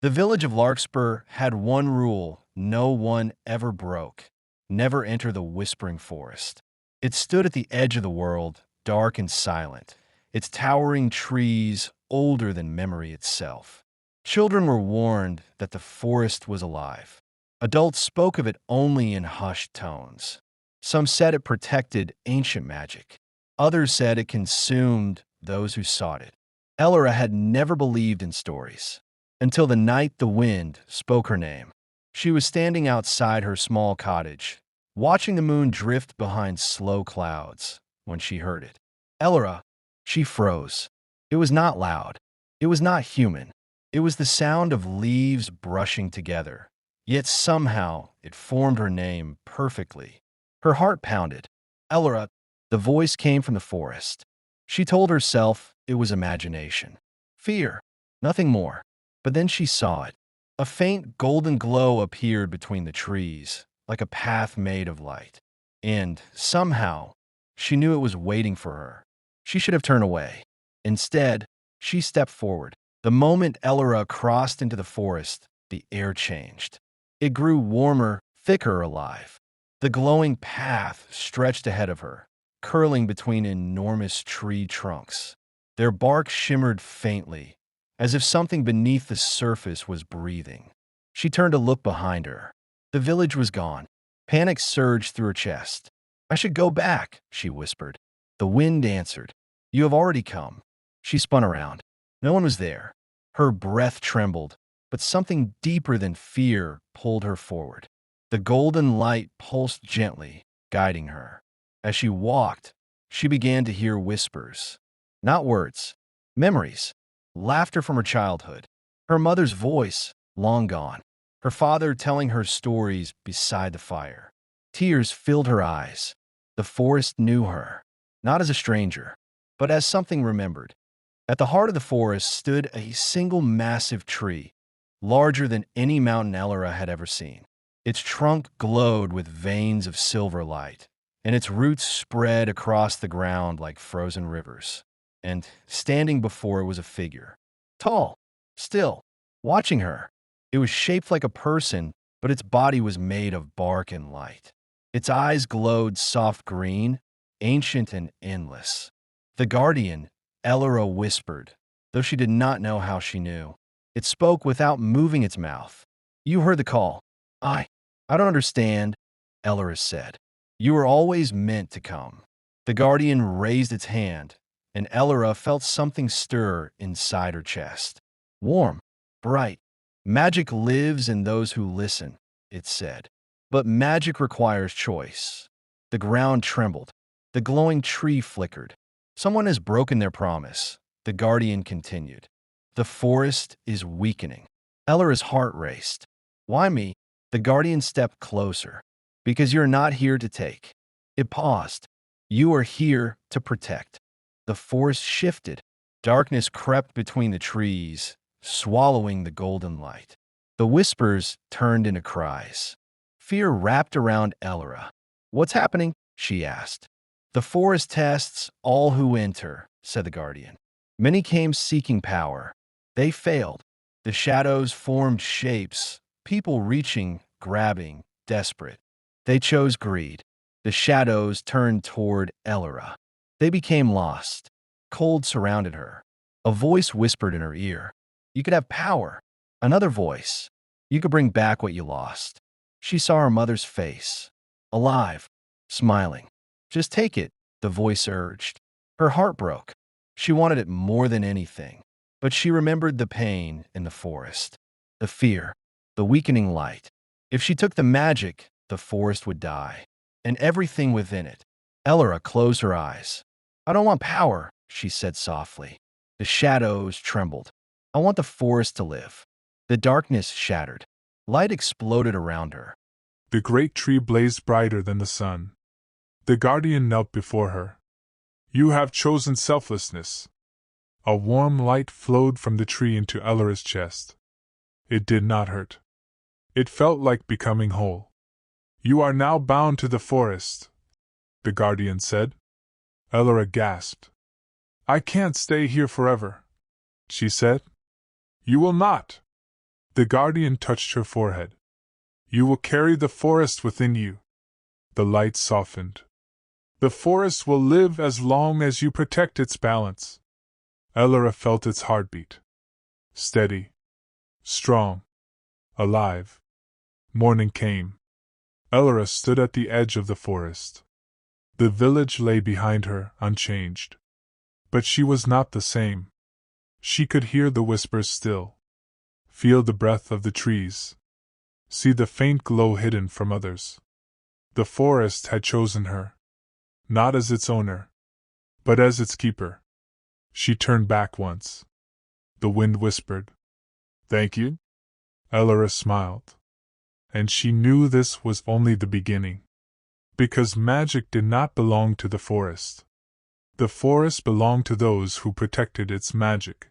The village of Larkspur had one rule no one ever broke: never enter the Whispering Forest. It stood at the edge of the world, dark and silent, its towering trees older than memory itself. Children were warned that the forest was alive. Adults spoke of it only in hushed tones. Some said it protected ancient magic. Others said it consumed those who sought it. Ellora had never believed in stories until the night the wind spoke her name. She was standing outside her small cottage, watching the moon drift behind slow clouds, when she heard it. Ellora, she froze. It was not loud. It was not human. It was the sound of leaves brushing together. Yet somehow it formed her name perfectly. Her heart pounded. Ellora, the voice came from the forest. She told herself it was imagination. Fear, nothing more. But then she saw it. A faint golden glow appeared between the trees, like a path made of light. And, somehow, she knew it was waiting for her. She should have turned away. Instead, she stepped forward. The moment Ellora crossed into the forest, the air changed. It grew warmer, thicker, alive. The glowing path stretched ahead of her, curling between enormous tree trunks. Their bark shimmered faintly, as if something beneath the surface was breathing. She turned to look behind her. The village was gone. Panic surged through her chest. "I should go back," she whispered. The wind answered, "You have already come." She spun around. No one was there. Her breath trembled, but something deeper than fear pulled her forward. The golden light pulsed gently, guiding her. As she walked, she began to hear whispers. Not words, memories. Laughter from her childhood. Her mother's voice, long gone. Her father telling her stories beside the fire. Tears filled her eyes. The forest knew her, not as a stranger, but as something remembered. At the heart of the forest stood a single massive tree, larger than any mountain Ellora had ever seen. Its trunk glowed with veins of silver light, and its roots spread across the ground like frozen rivers. And standing before it was a figure. Tall, still, watching her. It was shaped like a person, but its body was made of bark and light. Its eyes glowed soft green, ancient and endless. "The Guardian," Ellora whispered, though she did not know how she knew. It spoke without moving its mouth. "You heard the call." I don't understand," Ellora said. "You were always meant to come." The Guardian raised its hand, and Ellora felt something stir inside her chest. Warm, bright. "Magic lives in those who listen," it said. "But magic requires choice." The ground trembled. The glowing tree flickered. "Someone has broken their promise," the Guardian continued. "The forest is weakening." Ellora's heart raced. "Why me?" The Guardian stepped closer. "Because you're not here to take." It paused. "You are here to protect." The forest shifted. Darkness crept between the trees, swallowing the golden light. The whispers turned into cries. Fear wrapped around Ellora. "What's happening?" she asked. "The forest tests all who enter," said the Guardian. "Many came seeking power. They failed. The shadows formed shapes, people reaching, grabbing, desperate. They chose greed. The shadows turned toward Ellora. They became lost. Cold surrounded her. A voice whispered in her ear, "You could have power." Another voice, "You could bring back what you lost." She saw her mother's face, alive, smiling. "Just take it," the voice urged. Her heart broke. She wanted it more than anything. But she remembered the pain in the forest, the fear, the weakening light. If she took the magic, the forest would die, and everything within it. Ellora closed her eyes. "I don't want power," she said softly. The shadows trembled. "I want the forest to live." The darkness shattered. Light exploded around her. The great tree blazed brighter than the sun. The Guardian knelt before her. "You have chosen selflessness." A warm light flowed from the tree into Ellora's chest. It did not hurt. It felt like becoming whole. "You are now bound to the forest," the Guardian said. Ellora gasped. "I can't stay here forever," she said. "You will not." The guardian touched her forehead. You will carry the forest within you. The light softened. The forest will live as long as you protect its balance. Elora felt its heartbeat. Steady. Strong. Alive. Morning came. Elora stood at the edge of the forest. The village lay behind her, unchanged. But she was not the same. She could hear the whispers still. Feel the breath of the trees. See the faint glow hidden from others. The forest had chosen her. Not as its owner, but as its keeper. She turned back once. The wind whispered, "Thank you?" Elora smiled. And she knew this was only the beginning. Because magic did not belong to the forest. The forest belonged to those who protected its magic.